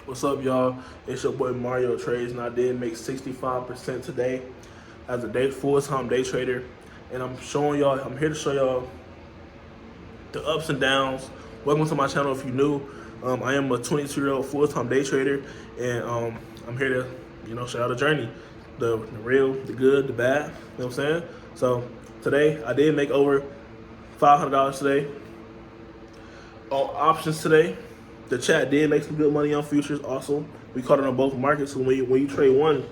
What's up, y'all? It's your boy Mario Trades, and I did make 65% today as a full-time day trader. And I'm here to show y'all the ups and downs. Welcome to my channel if you're new. I am a 22-year-old full-time day trader, and I'm here to, show y'all the journey, the real, the good, the bad. You know what I'm saying? So today I did make over $500 today on options today. The chat did make some good money on futures. Also, we caught it on both markets. So when you trade one,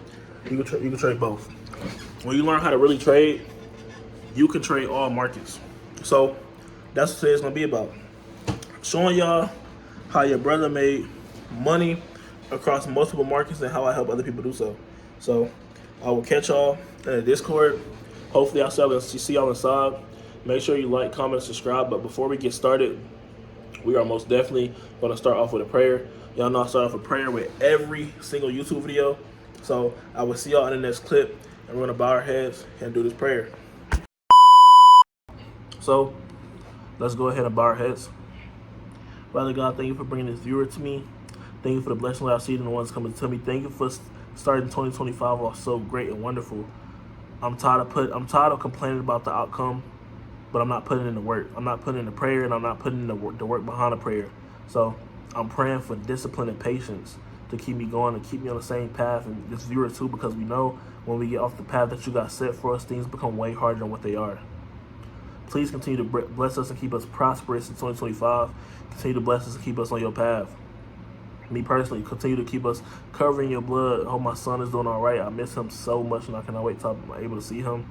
you can trade both. When you learn how to really trade, you can trade all markets. So that's what today's gonna be about. Showing y'all how your brother made money across multiple markets and how I help other people do so. So I will catch y'all in the Discord. Hopefully I'll see y'all inside. Make sure you like, comment, subscribe. But before we get started, we are most definitely going to start off with a prayer. Y'all know I start off with prayer with every single YouTube video. So I will see y'all in the next clip, and we're going to bow our heads and do this prayer. So let's go ahead and bow our heads. Father God, thank you for bringing this viewer to me. Thank you for the blessing that I've seen and the ones coming to me. Thank you for starting 2025 off so great and wonderful. I'm tired of complaining about the outcome, but I'm not putting in the work. I'm not putting in the prayer, and I'm not putting in the work behind the prayer. So I'm praying for discipline and patience to keep me going and keep me on the same path, and this viewer too, because we know when we get off the path that you got set for us, things become way harder than what they are. Please continue to bless us and keep us prosperous in 2025. Continue to bless us and keep us on your path. Me personally, continue to keep us covered in your blood. I hope my son is doing all right. I miss him so much, and I cannot wait till I'm able to see him.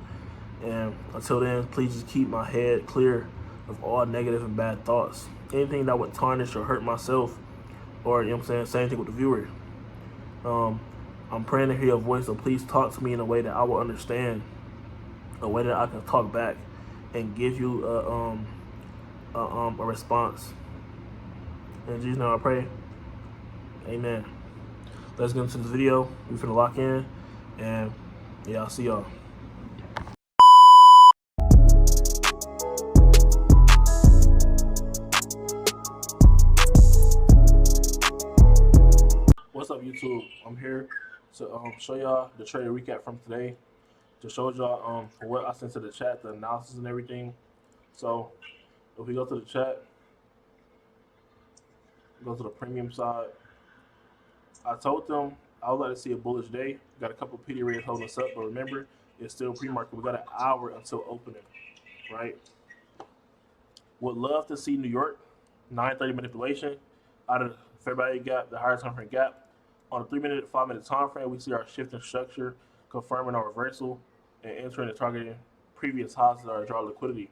And until then, please just keep my head clear of all negative and bad thoughts. Anything that would tarnish or hurt myself, or, same thing with the viewer. I'm praying to hear your voice, so please talk to me in a way that I will understand, a way that I can talk back and give you a response. In Jesus' name I pray. Amen. Let's get into this video. We're finna lock in, and yeah, I'll see y'all. What's up, YouTube? I'm here to show y'all the trade recap from today, to show y'all what I sent to the chat, the analysis and everything. So if we go to the chat, go to the premium side, I told them I would like to see a bullish day. Got a couple PD rates holding us up, but remember, it's still pre-market. We got an hour until opening, right? Would love to see New York 9:30 manipulation out of the fair value gap, the higher time frame gap. On a 3-minute, 5-minute time frame, we see our shift in structure confirming our reversal and entering and targeting previous highs that are draw liquidity.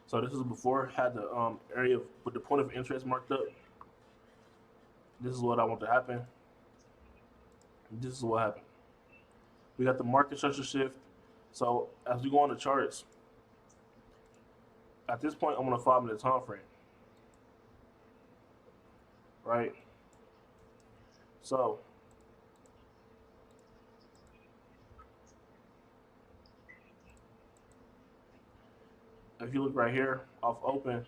So this is before had the area with the point of interest marked up. This is what I want to happen. This is what happened. We got the market structure shift. So as we go on the charts, at this point, I'm on a 5-minute time frame, right? So if you look right here off open,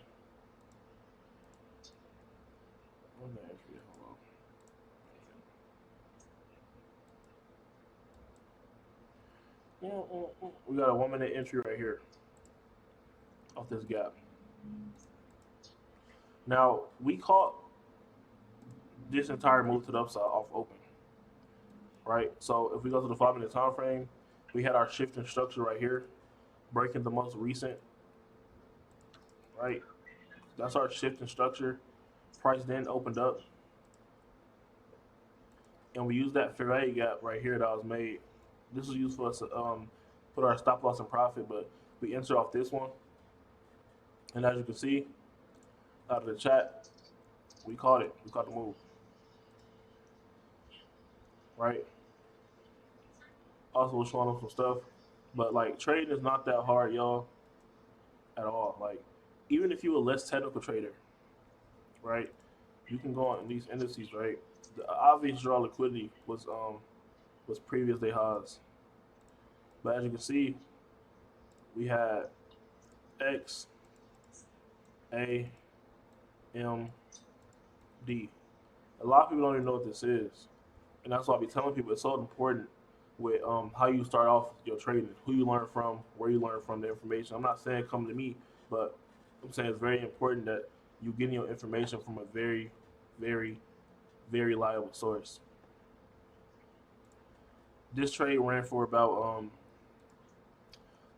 we got a 1-minute entry right here off this gap. Now we caught this entire move to the upside off open, right? So if we go to the 5-minute time frame, we had our shift in structure right here, breaking the most recent, right? That's our shift in structure. Price then opened up, and we used that fair value gap right here that was made. This was used for us to put our stop loss and profit, but we enter off this one, and as you can see out of the chat, we caught it. We caught the move, right? Also, we're showing them some stuff, but like trading is not that hard, y'all, at all. Like even if you're a less technical trader, right, you can go on these indices, right? The obvious draw liquidity was previous day highs, but as you can see, we had X, A, M, D. A lot of people don't even know what this is, and that's why I be telling people it's so important with how you start off your trading, who you learn from, where you learn from the information. I'm not saying come to me, but I'm saying it's very important that you getting your information from a very, very, very reliable source. This trade ran for about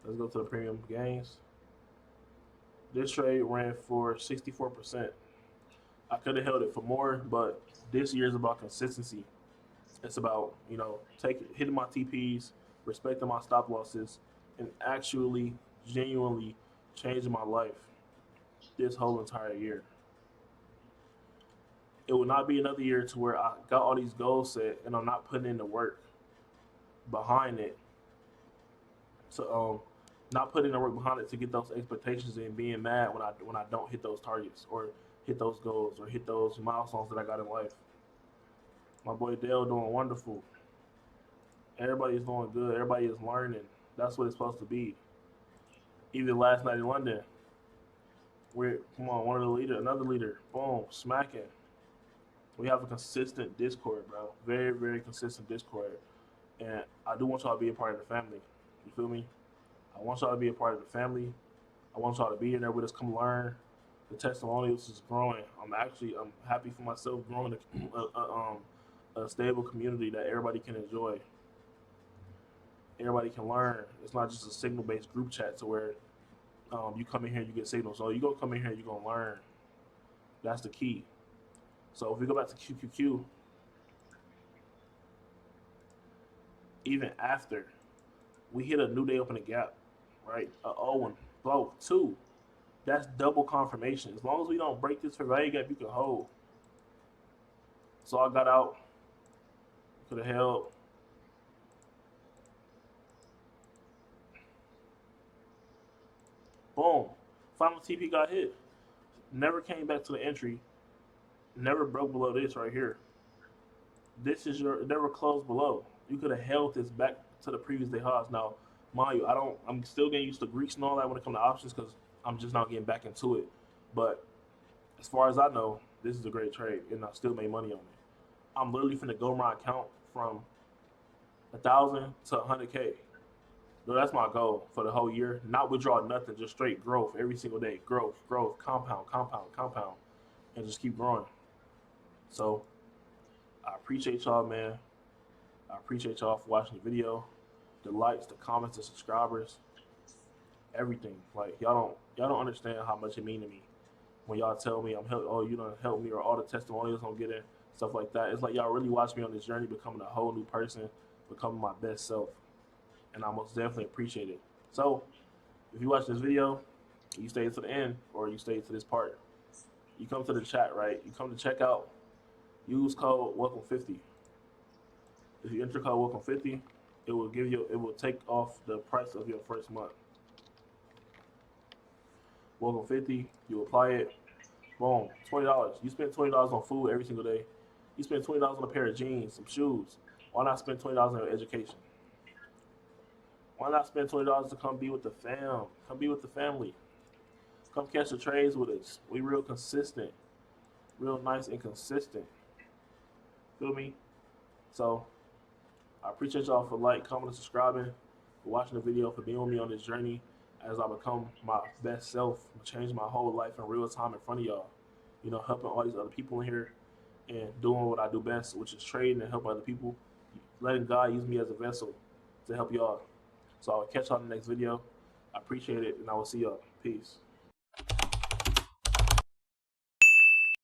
let's go to the premium gains. This trade ran for 64%. I could have held it for more, but this year is about consistency. It's about hitting my TPs, respecting my stop losses, and actually genuinely changing my life this whole entire year. It will not be another year to where I got all these goals set and I'm not putting in the work behind it to not putting the work behind it to get those expectations and being mad when I don't hit those targets or hit those goals or hit those milestones that I got in life. My boy Dale doing wonderful. Everybody is doing good. Everybody is learning. That's what it's supposed to be. Even last night in London, we're come on, one of the leader, another leader, boom, smacking. We have a consistent Discord, bro. Very, very consistent Discord. And I do want y'all to be a part of the family. You feel me? I want y'all to be a part of the family. I want y'all to be in there with us, come learn. The testimonials is growing. I'm happy for myself growing a stable community that everybody can enjoy. Everybody can learn. It's not just a signal based group chat to where you come in here, you get signals. So you gonna come in here, you gonna learn. That's the key. So if we go back to QQQ, even after we hit a new day up in the gap, right? A O one, blow two. That's double confirmation. As long as we don't break this for value gap, you can hold. So I got out, could have held. Boom. Final TP got hit. Never came back to the entry. Never broke below this right here. This is your never closed below. You could have held this back to the previous day highs. Now, mind you, I'm still getting used to Greeks and all that when it comes to options because I'm just not getting back into it. But as far as I know, this is a great trade, and I still made money on it. I'm literally finna go my account from 1,000 to 100K. No, that's my goal for the whole year. Not withdraw nothing, just straight growth every single day. Growth, growth, compound, compound, compound, and just keep growing. So I appreciate y'all, man. I appreciate y'all for watching the video, the likes, the comments, the subscribers, everything. Like y'all don't understand how much it mean to me when y'all tell me I'm help. Oh, you don't help me, or all the testimonials I'm getting, stuff like that. It's like y'all really watch me on this journey, becoming a whole new person, becoming my best self, and I most definitely appreciate it. So if you watch this video, you stay to the end, or you stay to this part, you come to the chat, right? You come to check out. Use code Welcome50. If you enter code Welcome50, it will take off the price of your first month. Welcome50, you apply it, boom, $20. You spend $20 on food every single day. You spend $20 on a pair of jeans, some shoes. Why not spend $20 on your education? Why not spend $20 to come be with the fam? Come be with the family. Come catch the trades with us. We real consistent, real nice and consistent. Feel me? So I appreciate y'all for commenting, and subscribing, for watching the video, for being with me on this journey as I become my best self, change my whole life in real time in front of y'all. Helping all these other people in here and doing what I do best, which is trading and helping other people, letting God use me as a vessel to help y'all. So I'll catch y'all in the next video. I appreciate it, and I will see y'all. Peace.